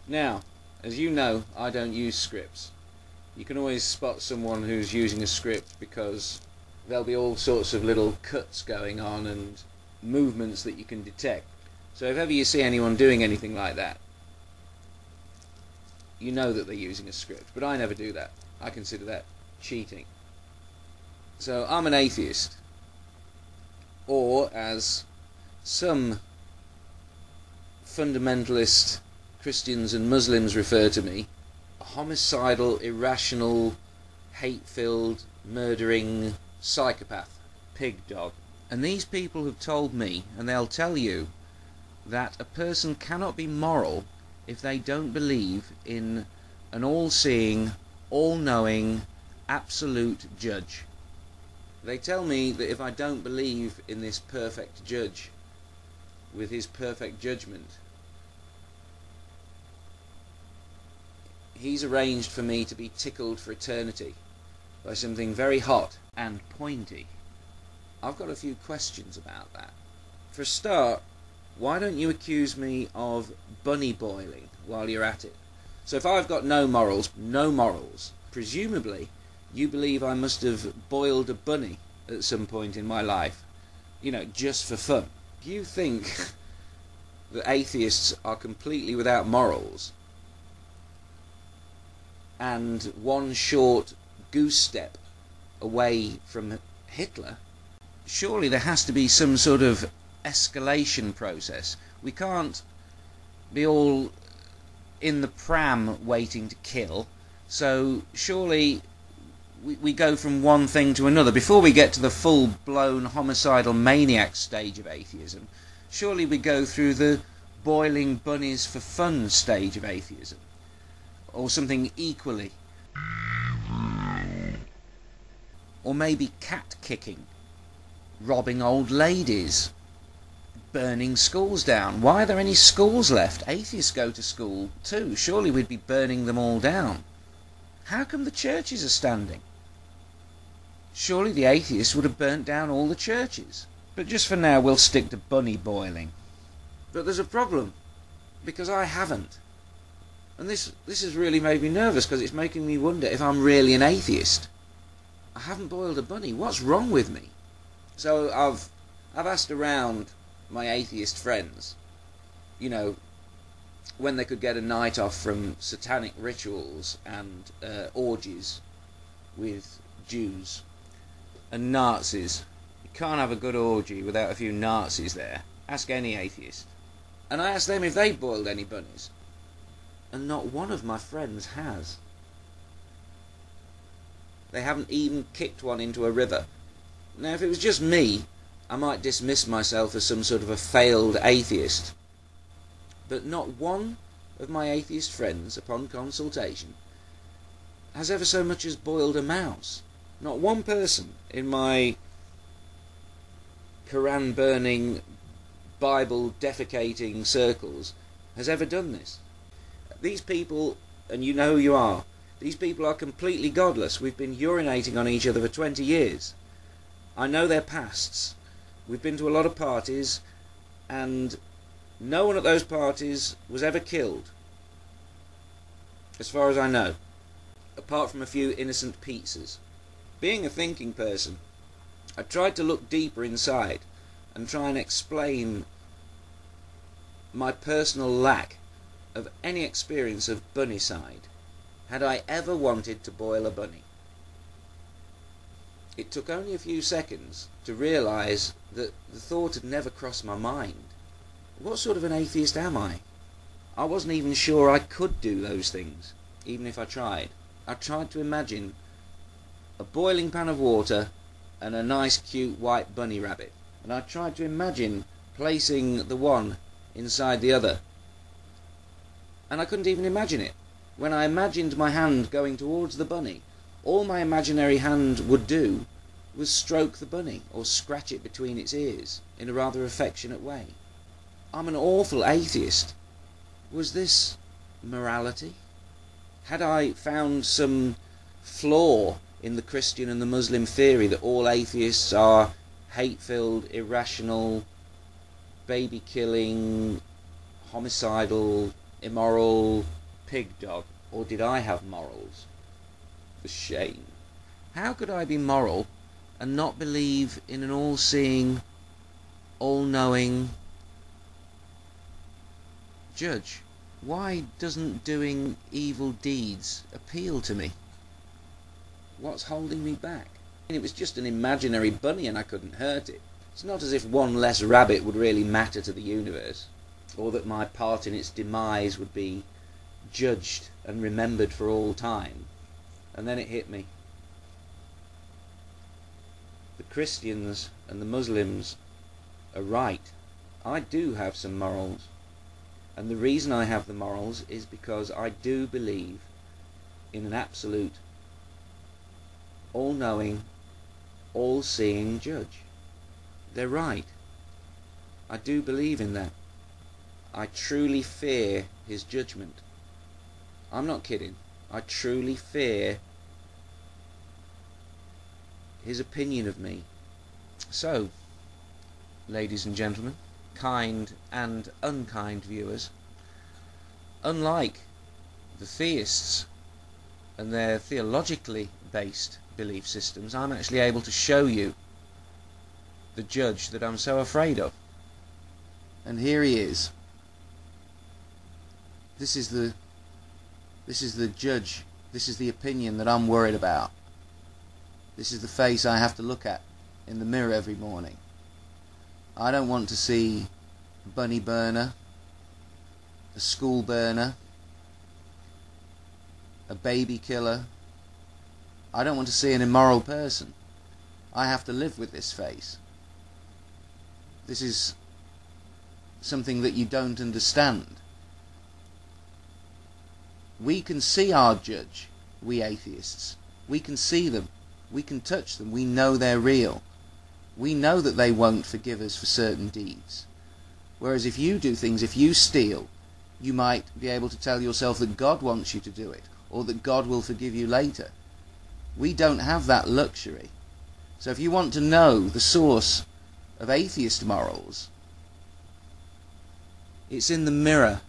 Now, as you know, I don't use scripts. You can always spot someone who's using a script because there'll be all sorts of little cuts going on and movements that you can detect. So if ever you see anyone doing anything like that, you know that they're using a script. But I never do that. I consider that cheating. So I'm an atheist. Or, as some fundamentalist Christians and Muslims refer to me, a homicidal, irrational, hate-filled, murdering psychopath, pig dog. And these people have told me, and they'll tell you, that a person cannot be moral if they don't believe in an all-seeing, all-knowing, absolute judge. They tell me that if I don't believe in this perfect judge with his perfect judgment, he's arranged for me to be tickled for eternity by something very hot and pointy. I've got a few questions about that. For a start, why don't you accuse me of bunny boiling while you're at it? So if I've got no morals, presumably you believe I must have boiled a bunny at some point in my life, you know, just for fun. Do you think that atheists are completely without morals and one short goose step away from Hitler? Surely there has to be some sort of escalation process. We can't be all in the pram waiting to kill, so surely we go from one thing to another. Before we get to the full-blown homicidal maniac stage of atheism, surely we go through the boiling bunnies for fun stage of atheism, or something equally. Or maybe cat kicking, robbing old ladies, burning schools down. Why are there any schools left? Atheists go to school too. Surely we'd be burning them all down. How come the churches are standing? Surely the atheists would have burnt down all the churches. But just for now we'll stick to bunny boiling. But there's a problem, because I haven't. And this has really made me nervous, because it's making me wonder if I'm really an atheist. I haven't boiled a bunny. What's wrong with me? So I've asked around my atheist friends, you know, when they could get a night off from satanic rituals and orgies with Jews and Nazis. You can't have a good orgy without a few Nazis there. Ask any atheist. And I asked them if they'd boiled any bunnies, and not one of my friends has. They haven't even kicked one into a river. Now, if it was just me, I might dismiss myself as some sort of a failed atheist. But not one of my atheist friends, upon consultation, has ever so much as boiled a mouse. Not one person in my Quran-burning, Bible-defecating circles has ever done this. These people, and you know who you are, these people are completely godless. We've been urinating on each other for 20 years. I know their pasts. We've been to a lot of parties, and no one at those parties was ever killed, as far as I know, apart from a few innocent pizzas. Being a thinking person, I tried to look deeper inside and try and explain my personal lack of any experience of bunnycide. Had I ever wanted to boil a bunny? It took only a few seconds to realise that the thought had never crossed my mind. What sort of an atheist am I? I wasn't even sure I could do those things, even if I tried. I tried to imagine a boiling pan of water and a nice cute white bunny rabbit, and I tried to imagine placing the one inside the other, and I couldn't even imagine it. When I imagined my hand going towards the bunny, all my imaginary hand would do was stroke the bunny or scratch it between its ears in a rather affectionate way. I'm an awful atheist. Was this morality? Had I found some flaw in the Christian and the Muslim theory that all atheists are hate-filled, irrational, baby-killing, homicidal, immoral, pig dog, or did I have morals? For shame. How could I be moral and not believe in an all-seeing, all-knowing judge? Why doesn't doing evil deeds appeal to me? What's holding me back? It was just an imaginary bunny and I couldn't hurt it. It's not as if one less rabbit would really matter to the universe, or that my part in its demise would be judged and remembered for all time. And then it hit me. The Christians and the Muslims are right. I do have some morals. And the reason I have the morals is because I do believe in an absolute, all-knowing, all-seeing judge. They're right. I do believe in that. I truly fear his judgment. I'm not kidding. I truly fear his opinion of me. So, ladies and gentlemen, kind and unkind viewers, unlike the theists and their theologically based belief systems, I'm actually able to show you the judge that I'm so afraid of. And here he is. This is the judge. This is the opinion that I'm worried about. This is the face I have to look at in the mirror every morning. I don't want to see a bunny burner, a school burner, a baby killer. I don't want to see an immoral person. I have to live with this face. This is something that you don't understand. We can see our judge, we atheists. We can see them. We can touch them. We know they're real. We know that they won't forgive us for certain deeds. Whereas if you do things, if you steal, you might be able to tell yourself that God wants you to do it, or that God will forgive you later. We don't have that luxury. So if you want to know the source of atheist morals, it's in the mirror